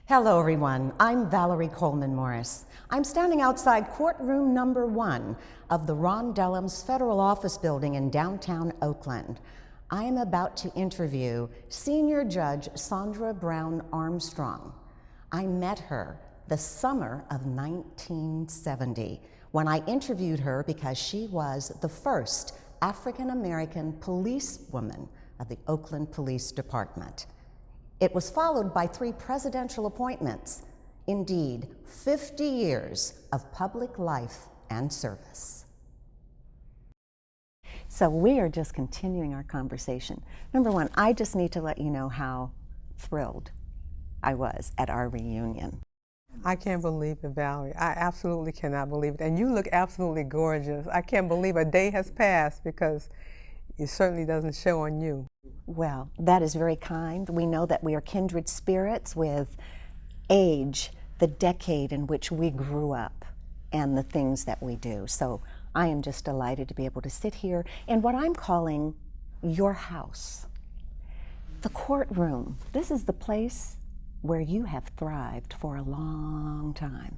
Hello everyone, I'm Valerie Coleman Morris. I'm standing outside courtroom number 1 of the Ron Dellum's Federal Office Building in downtown Oakland. I am about to interview Senior Judge Saundra Brown Armstrong. I met her the summer of 1970 when I interviewed her because she was the first African-American policewoman of the Oakland Police Department. It was followed by 3 presidential appointments. Indeed, 50 years of public life and service. So we are just continuing our conversation. Number one, I just need to let you know how thrilled I was at our reunion. I can't believe it, Valerie. I absolutely cannot believe it. And you look absolutely gorgeous. I can't believe a day has passed because it certainly doesn't show on you. Well, that is very kind. We know that we are kindred spirits with age, the decade in which we grew up, and the things that we do. So I am just delighted to be able to sit here in what I'm calling your house. The courtroom. This is the place where you have thrived for a long time.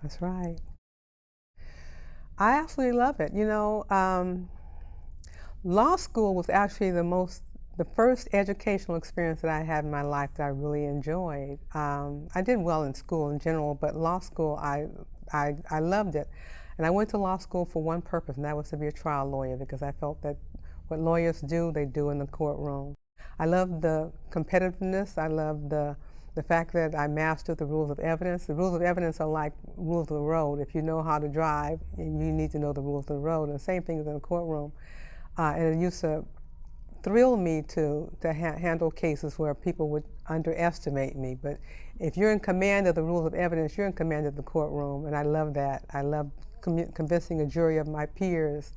That's right. I absolutely love it. You know, law school was actually the first educational experience that I had in my life that I really enjoyed. I did well in school in general, but law school, I loved it. And I went to law school for one purpose, and that was to be a trial lawyer, because I felt that what lawyers do, they do in the courtroom. I loved the competitiveness. I loved the fact that I mastered the rules of evidence. The rules of evidence are like rules of the road. If you know how to drive, you need to know the rules of the road. And the same thing is in the courtroom. And it used to thrill me to handle cases where people would underestimate me. But if you're in command of the rules of evidence, you're in command of the courtroom, and I love that. I love convincing a jury of my peers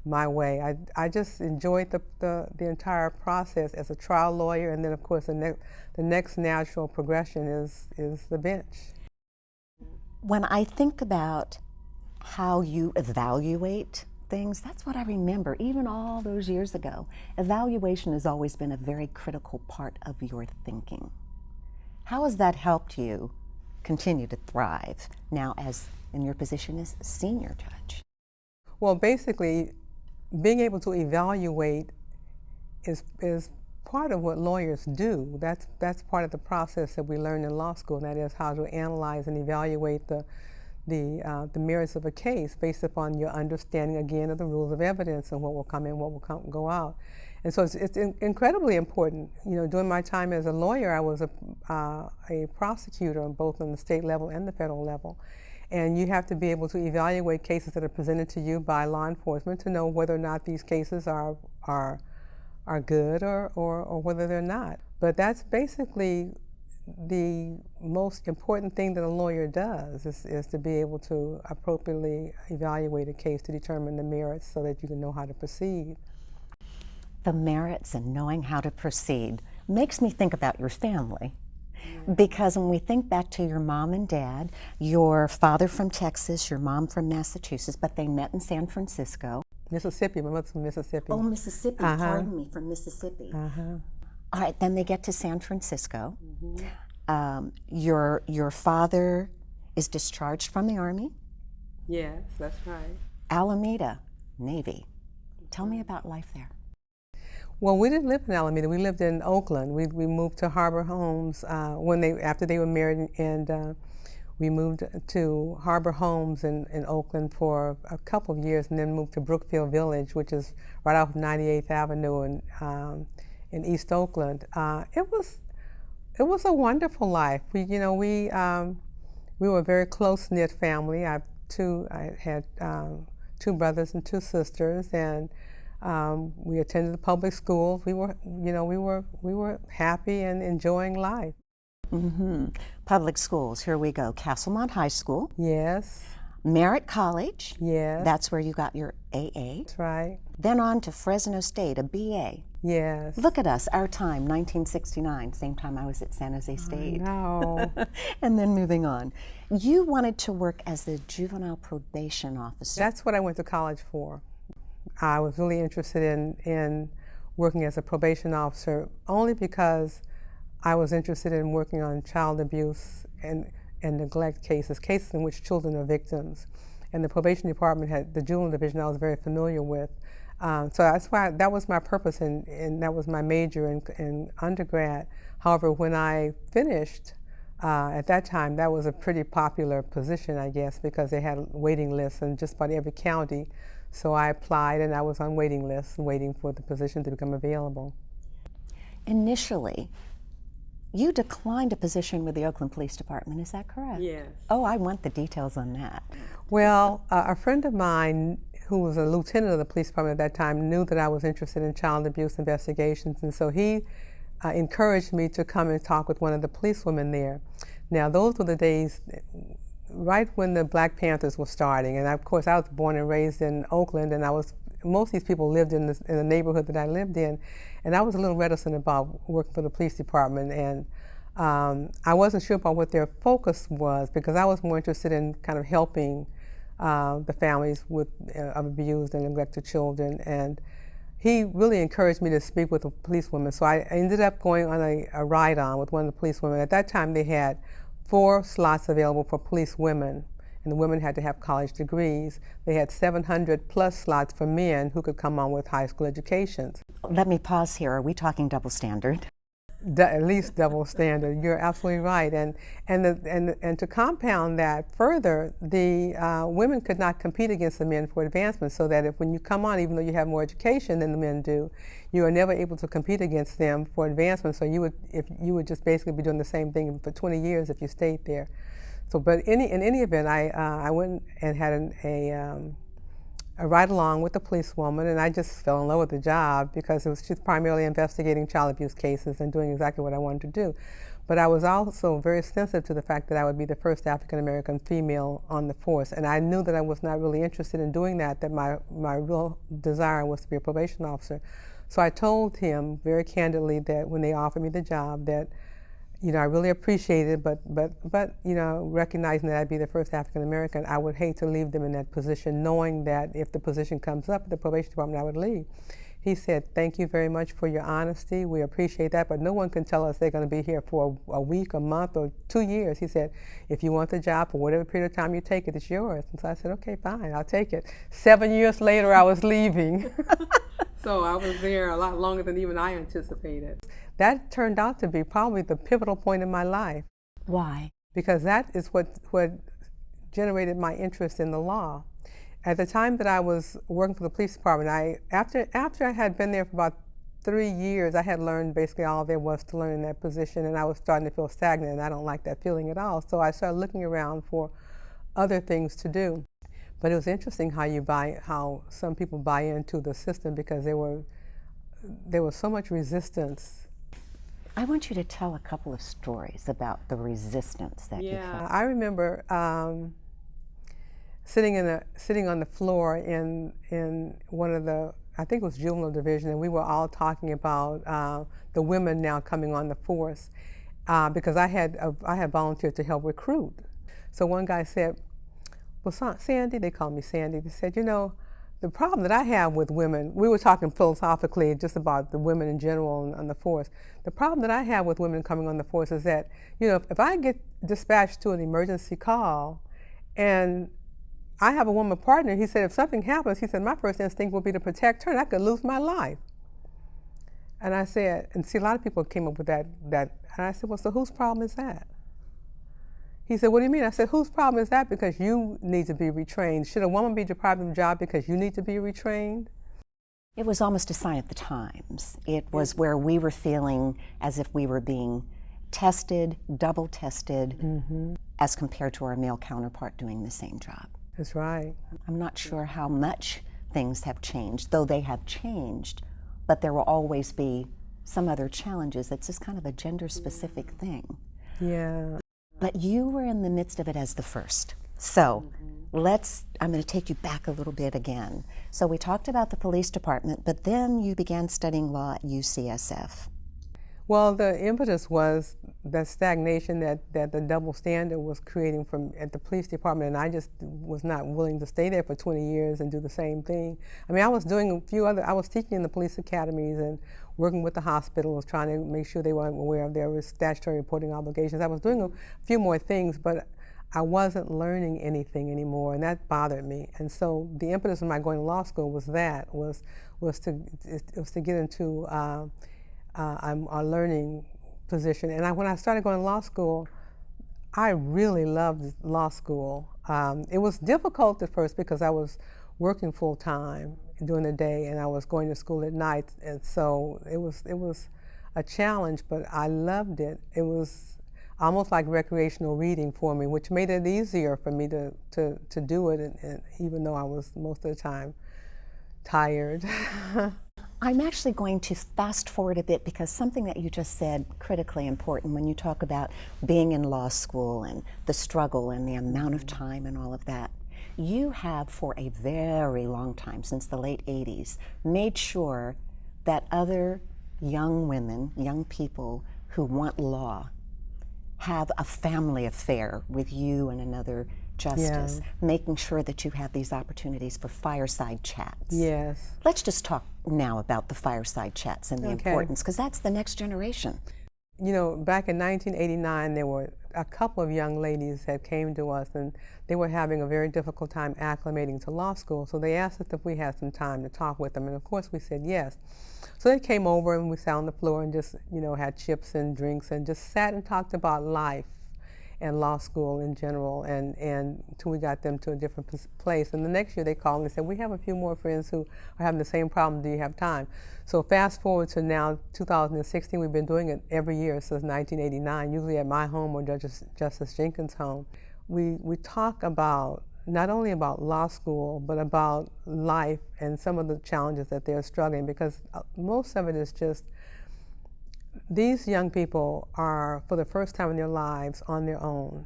my way. I just enjoyed the entire process as a trial lawyer, and then of course the next natural progression is the bench. When I think about how you evaluate things, that's what I remember, even all those years ago. Evaluation has always been a very critical part of your thinking. How has that helped you continue to thrive now as in your position as senior judge? Well, basically, being able to evaluate is part of what lawyers do. That's part of the process that we learn in law school, and that is how to analyze and evaluate the merits of a case based upon your understanding, again, of the rules of evidence and what will come in, what will go out. And so it's incredibly important. You know, during my time as a lawyer, I was a prosecutor both on the state level and the federal level. And you have to be able to evaluate cases that are presented to you by law enforcement to know whether or not these cases are good or whether they're not. But that's basically the most important thing that a lawyer does is to be able to appropriately evaluate a case to determine the merits so that you can know how to proceed. The merits and knowing how to proceed makes me think about your family. Because when we think back to your mom and dad, your father from Texas, your mom from Massachusetts, but they met in San Francisco. Mississippi, my mother's from Mississippi. Oh, Mississippi, pardon me, from Mississippi. All right, then they get to San Francisco. Your father is discharged from the Army. Yes, that's right. Alameda, Navy. Tell me about life there. Well, we didn't live in Alameda. We lived in Oakland. We moved to Harbor Homes after they were married, and we moved to Harbor Homes in Oakland for a couple of years, and then moved to Brookfield Village, which is right off 98th Avenue in East Oakland. It was a wonderful life. We were a very close-knit family. I had 2 brothers and 2 sisters, and we attended the public schools. We were happy and enjoying life. Public schools, here we go. Castlemont High School. Yes. Merritt College. Yes. That's where you got your AA. That's right. Then on to Fresno State, a BA. Yes. Look at us, our time, 1969, same time I was at San Jose State. I know. And then moving on. You wanted to work as the juvenile probation officer. That's what I went to college for. I was really interested in working as a probation officer only because I was interested in working on child abuse and neglect cases in which children are victims. And the probation department had the juvenile division I was very familiar with. So that's why that was my purpose and that was my major in undergrad. However, when I finished, at that time, that was a pretty popular position, I guess, because they had waiting lists in just about every county. So I applied and I was on waiting lists waiting for the position to become available. Initially, you declined a position with the Oakland Police Department, is that correct? Yes. Oh, I want the details on that. Well, a friend of mine who was a lieutenant of the police department at that time knew that I was interested in child abuse investigations, and so he encouraged me to come and talk with one of the policewomen there. Now, those were the days right when the Black Panthers were starting, and of course I was born and raised in Oakland, and most of these people lived in the neighborhood that I lived in, and I was a little reticent about working for the police department, and I wasn't sure about what their focus was because I was more interested in kind of helping the families of abused and neglected children, and he really encouraged me to speak with a policewoman. So I ended up going on a ride-on with one of the policewomen. At that time, they had 4 slots available for police women, and the women had to have college degrees. They had 700 plus slots for men who could come on with high school educations. Let me pause here. Are we talking double standard? At least double standard. You're absolutely right. And to compound that further, the women could not compete against the men for advancement, so that when you come on, even though you have more education than the men do, you are never able to compete against them for advancement. So you would just basically be doing the same thing for 20 years if you stayed there. So, but in any event, I went and had a ride-along with the policewoman, and I just fell in love with the job because she's primarily investigating child abuse cases and doing exactly what I wanted to do. But I was also very sensitive to the fact that I would be the first African-American female on the force, and I knew that I was not really interested in doing that my real desire was to be a probation officer. So I told him very candidly that when they offered me the job that, you know, I really appreciated it, but you know, recognizing that I'd be the first African American, I would hate to leave them in that position, knowing that if the position comes up at the probation department, I would leave. He said, "Thank you very much for your honesty. We appreciate that, but no one can tell us they're going to be here for a week, a month, or 2 years." He said, "If you want the job for whatever period of time you take it, it's yours." And so I said, "Okay, fine, I'll take it." 7 years later, I was leaving. So I was there a lot longer than even I anticipated. That turned out to be probably the pivotal point in my life. Why? Because that is what generated my interest in the law. At the time that I was working for the police department, after I had been there for about 3 years, I had learned basically all there was to learn in that position, and I was starting to feel stagnant, and I don't like that feeling at all. So I started looking around for other things to do. But it was interesting how some people buy into the system, because there was so much resistance. I want you to tell a couple of stories about the resistance that you felt. I remember sitting on the floor in one of the, I think it was juvenile division, and we were all talking about the women now coming on the force, because I had volunteered to help recruit. So one guy said, "Well, Sandy," they called me Sandy, they said, "You know, the problem that I have with women," we were talking philosophically just about the women in general on the force, "the problem that I have with women coming on the force is that, you know, if I get dispatched to an emergency call and I have a woman partner," he said, "if something happens," he said, "my first instinct will be to protect her, and I could lose my life." And I said, and see, a lot of people came up with that, and I said, "Well, so whose problem is that?" He said, "What do you mean?" I said, "Whose problem is that? Because you need to be retrained. Should a woman be deprived of a job because you need to be retrained?" It was almost a sign of the times. It was where we were feeling as if we were being tested, double tested, as compared to our male counterpart doing the same job. That's right. I'm not sure how much things have changed, though they have changed, but there will always be some other challenges. It's just kind of a gender-specific thing. Yeah. But you were in the midst of it as the first. So I'm going to take you back a little bit again. So we talked about the police department, but then you began studying law at UCSF. Well, the impetus was the stagnation that the double standard was creating at the police department, and I just was not willing to stay there for 20 years and do the same thing. I mean, I was doing I was teaching in the police academies and working with the hospitals, trying to make sure they weren't aware of their statutory reporting obligations. I was doing a few more things, but I wasn't learning anything anymore, and that bothered me. And so the impetus of my going to law school was to get into a learning position. And when I started going to law school, I really loved law school. It was difficult at first because I was working full time during the day and I was going to school at night, and so it was a challenge, but I loved it. It was almost like recreational reading for me, which made it easier for me to do it, and even though I was most of the time tired. I'm actually going to fast forward a bit because something that you just said, critically important when you talk about being in law school and the struggle and the amount of time and all of that. You have for a very long time, since the late 80s, made sure that other young women, young people who want law have a family affair with you and another justice, making sure that you have these opportunities for fireside chats. Yes. Let's just talk now about the fireside chats and the importance, because that's the next generation. You know, back in 1989, there were a couple of young ladies that came to us, and they were having a very difficult time acclimating to law school, so they asked us if we had some time to talk with them, and of course we said yes. So they came over and we sat on the floor and just, you know, had chips and drinks and just sat and talked about life and law school in general, and until we got them to a different place. And the next year they called and said, we have a few more friends who are having the same problem, do you have time? So fast forward to now 2016, we've been doing it every year since 1989, usually at my home or Justice Jenkins' home. We talk about, not only about law school, but about life and some of the challenges that they're struggling, because most of it is just, these young people are, for the first time in their lives, on their own.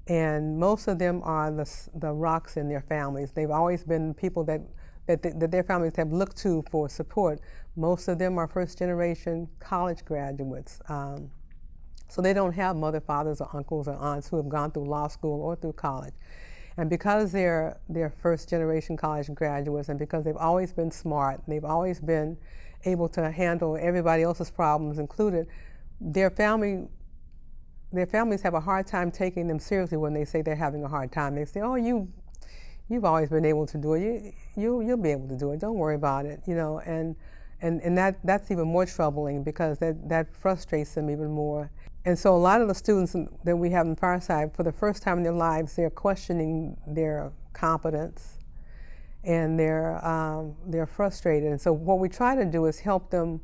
And most of them are the rocks in their families. They've always been people that their families have looked to for support. Most of them are first-generation college graduates. So they don't have mother, fathers, or uncles or aunts who have gone through law school or through college. And because they're first-generation college graduates, and because they've always been smart, they've always been able to handle everybody else's problems included, their families have a hard time taking them seriously when they say they're having a hard time. They say, oh, you've always been able to do it. You'll be able to do it. Don't worry about it, you know. And that's even more troubling because that frustrates them even more. And so a lot of the students that we have in Fireside, for the first time in their lives, they're questioning their competence, and they're frustrated. And so what we try to do is help them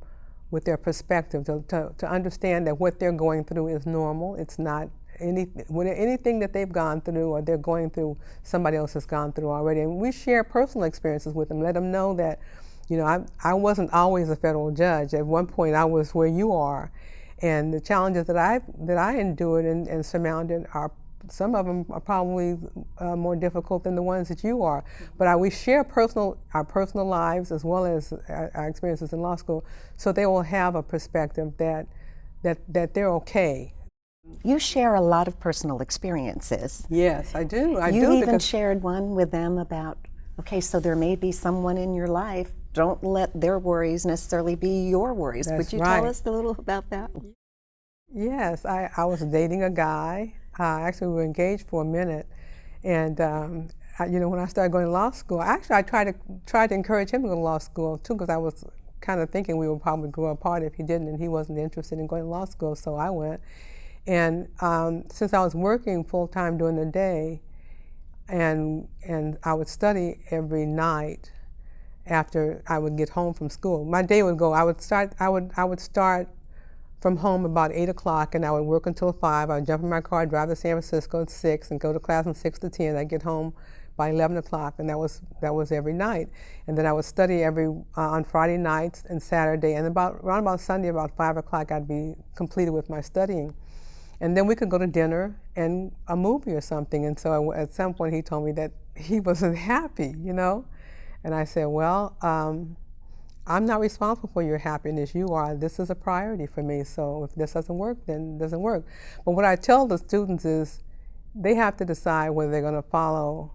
with their perspective, to understand that what they're going through is normal. It's not anything that they've gone through or they're going through, somebody else has gone through already. And we share personal experiences with them, let them know that, you know, I wasn't always a federal judge. At one point I was where you are. And the challenges that I endured and surmounted are, some of them are probably more difficult than the ones that you are. But we share our personal lives as well as our experiences in law school, so they will have a perspective that they're okay. You share a lot of personal experiences. Yes, I do. You even shared one with them about, okay, so there may be someone in your life, don't let their worries necessarily be your worries. That's Would you tell us a little about that? Yes, I was dating a guy. Actually, we were engaged for a minute, and you know, when I started going to law school, actually I tried to encourage him to go to law school too, because I was kind of thinking we would probably grow apart if he didn't, and he wasn't interested in going to law school, so I went. And since I was working full time during the day, and I would study every night after I would get home from school, my day would go. I would start from home about 8 o'clock, and I would work until 5. I would jump in my car, drive to San Francisco at 6, and go to class from 6 to 10. I'd get home by 11 o'clock, and that was every night. And then I would study on Friday nights and Saturday, and around about Sunday, about 5 o'clock, I'd be completed with my studying. And then we could go to dinner and a movie or something. And so at some point he told me that he wasn't happy, you know? And I said, well, I'm not responsible for your happiness. You are. This is a priority for me. So if this doesn't work, then it doesn't work. But what I tell the students is they have to decide whether they're going to follow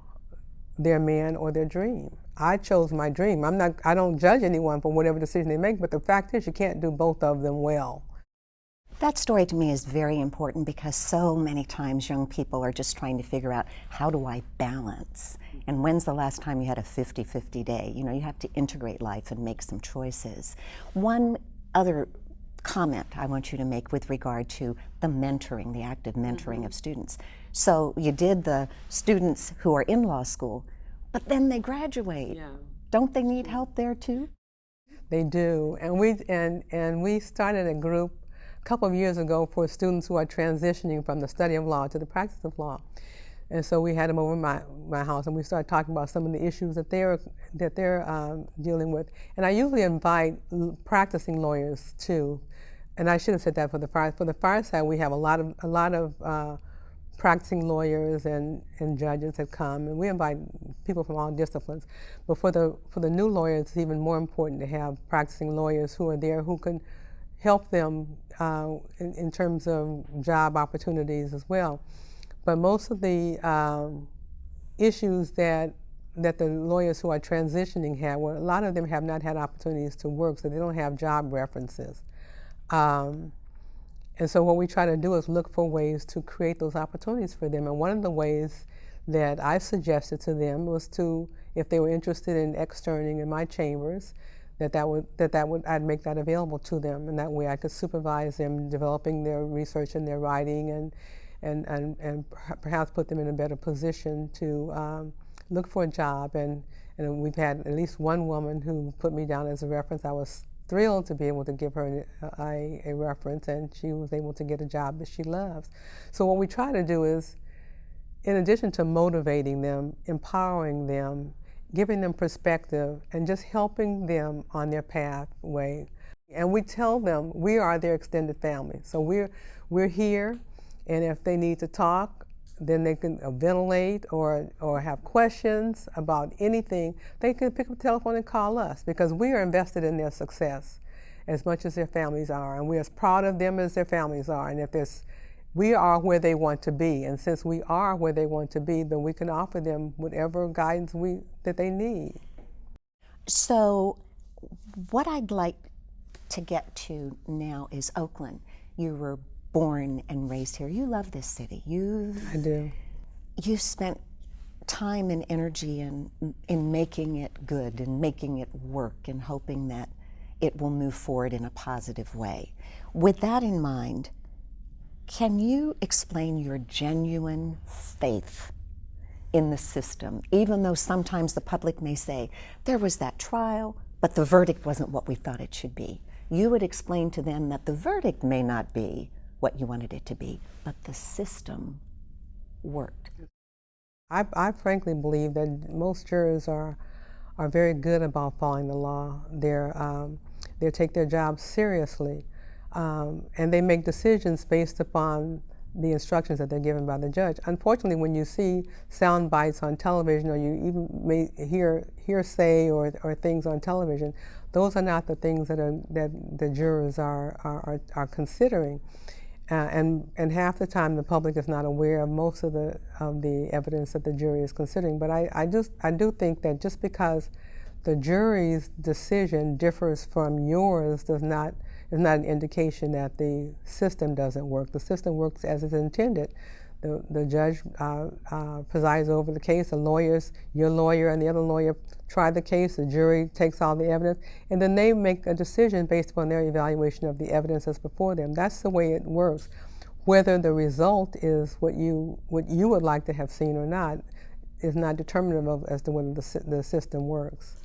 their man or their dream. I chose my dream. I don't judge anyone for whatever decision they make, but the fact is you can't do both of them well. That story to me is very important because so many times young people are just trying to figure out, how do I balance? And when's the last time you had a 50-50 day? You know, you have to integrate life and make some choices. One other comment I want you to make with regard to the mentoring, the active mentoring of students. So you did the students who are in law school, but then they graduate. Yeah. Don't they need help there too? They do, and we started a group a couple of years ago for students who are transitioning from the study of law to the practice of law. And so we had them over my house, and we started talking about some of the issues that they're dealing with. And I usually invite practicing lawyers too. And I should have said that for the fireside, we have a lot of practicing lawyers and judges that come, and we invite people from all disciplines. But for the new lawyers, it's even more important to have practicing lawyers who are there who can help them in terms of job opportunities as well. But most of the issues that the lawyers who are transitioning have, well, a lot of them have not had opportunities to work, so they don't have job references. And so what we try to do is look for ways to create those opportunities for them. And one of the ways that I suggested to them was to, if they were interested in externing in my chambers, I'd make that available to them, and that way I could supervise them developing their research and their writing, and perhaps put them in a better position to look for a job. And we've had at least one woman who put me down as a reference. I was thrilled to be able to give her a reference, and she was able to get a job that she loves. So what we try to do is, in addition to motivating them, empowering them, giving them perspective, and just helping them on their pathway. And we tell them we are their extended family. So we're here, and if they need to talk, then they can ventilate or have questions about anything, they can pick up the telephone and call us, because we are invested in their success as much as their families are, and we're as proud of them as their families are. And we are where they want to be, and since we are where they want to be, then we can offer them whatever guidance that they need. So what I'd like to get to now is Oakland. You were born and raised here. You love this city. I do. You've spent time and energy in making it good and making it work and hoping that it will move forward in a positive way. With that in mind, can you explain your genuine faith in the system, even though sometimes the public may say, there was that trial, but the verdict wasn't what we thought it should be? You would explain to them that the verdict may not be what you wanted it to be, but the system worked. I frankly believe that most jurors are very good about following the law. They take their job seriously, and they make decisions based upon the instructions that they're given by the judge. Unfortunately, when you see sound bites on television, or you even may hear hearsay or things on television, those are not the things that the jurors are considering. And half the time the public is not aware of most of the evidence that the jury is considering. But I do think that just because the jury's decision differs from yours is not an indication that the system doesn't work. The system works as it's intended. The judge presides over the case. The lawyers, your lawyer and the other lawyer, try the case. The jury takes all the evidence, and then they make a decision based upon their evaluation of the evidence that's before them. That's the way it works. Whether the result is what you would like to have seen or not is not determinative as to whether the system works.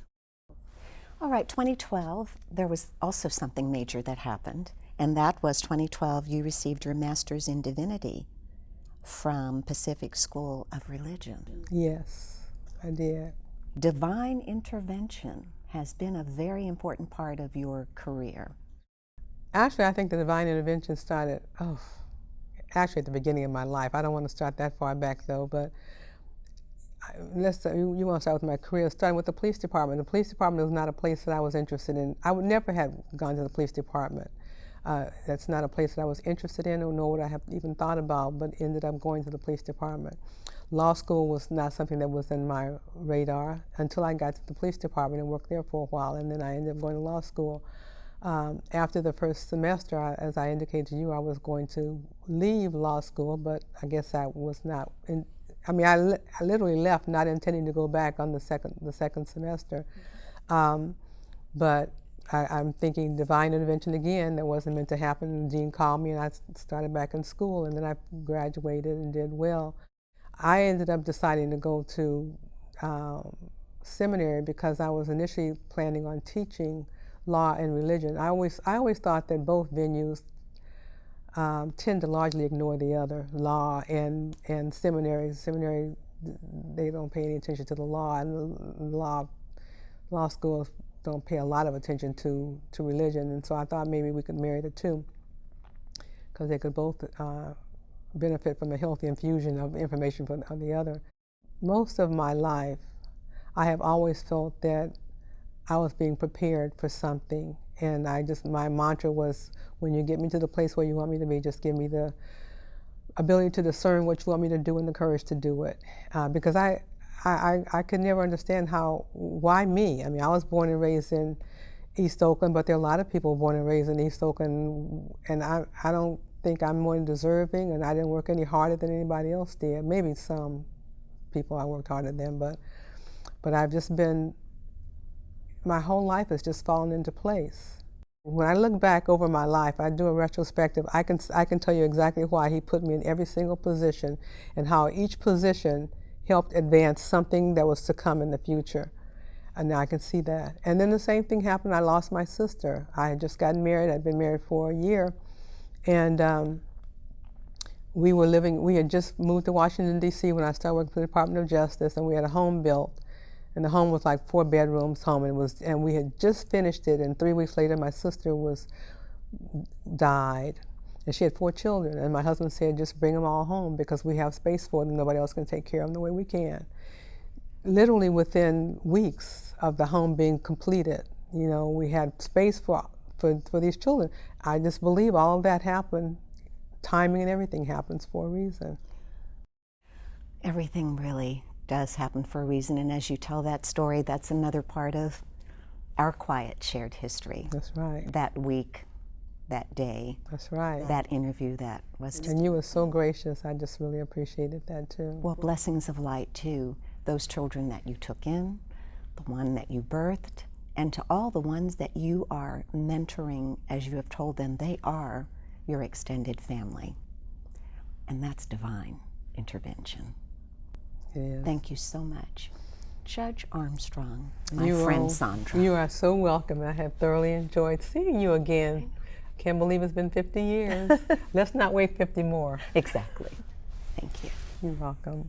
All right, 2012, there was also something major that happened, and that was 2012, you received your master's in Divinity from Pacific School of Religion. Yes, I did. Divine intervention has been a very important part of your career. Actually, I think the divine intervention started, actually at the beginning of my life. I don't want to start that far back though, but you want to start with my career, starting with the police department. The police department was not a place that I was interested in. I would never have gone to the police department. That's not a place that I was interested in, or nor would I have even thought about, but ended up going to the police department. Law school was not something that was in my radar until I got to the police department and worked there for a while, and then I ended up going to law school. After the first semester, as I indicated to you, I was going to leave law school, but I guess I was not. I literally left not intending to go back on the second semester, but I'm thinking divine intervention again. That wasn't meant to happen. The dean called me, and I started back in school, and then I graduated and did well. I ended up deciding to go to seminary because I was initially planning on teaching law and religion. I always thought that both venues tend to largely ignore the other, law and seminary. Seminary, they don't pay any attention to the law, and law schools don't pay a lot of attention to religion. And so I thought maybe we could marry the two, because they could both benefit from a healthy infusion of information from the other. Most of my life, I have always felt that I was being prepared for something, and my mantra was, when you get me to the place where you want me to be, just give me the ability to discern what you want me to do and the courage to do it. Because I could never understand why me? I mean, I was born and raised in East Oakland, but there are a lot of people born and raised in East Oakland, and I don't think I'm more deserving, and I didn't work any harder than anybody else did. Maybe some people I worked harder than, but I've just been, my whole life has just fallen into place. When I look back over my life, I do a retrospective, I can tell you exactly why he put me in every single position and how each position helped advance something that was to come in the future. And now I can see that. And then the same thing happened. I lost my sister. I had just gotten married. I'd been married for a year. And we had just moved to Washington, D.C. when I started working for the Department of Justice, and we had a home built. And the home was like 4 bedrooms home, and we had just finished it, and 3 weeks later my sister died. And she had 4 children, and my husband said, just bring them all home because we have space for them. Nobody else can take care of them the way we can. Literally within weeks of the home being completed, we had space for these children. I just believe all of that happened. Timing and everything happens for a reason. Everything really does happen for a reason, and as you tell that story, that's another part of our quiet shared history. That's right. That week, that day. That's right. That interview that was just... And you were so gracious. I just really appreciated that too. Well, blessings of light too. Those children that you took in, the one that you birthed, and to all the ones that you are mentoring, as you have told them, they are your extended family. And that's divine intervention. It is. Thank you so much. Judge Armstrong, my friend Saundra. You are so welcome. I have thoroughly enjoyed seeing you again. Can't believe it's been 50 years. Let's not wait 50 more. Exactly. Thank you. You're welcome.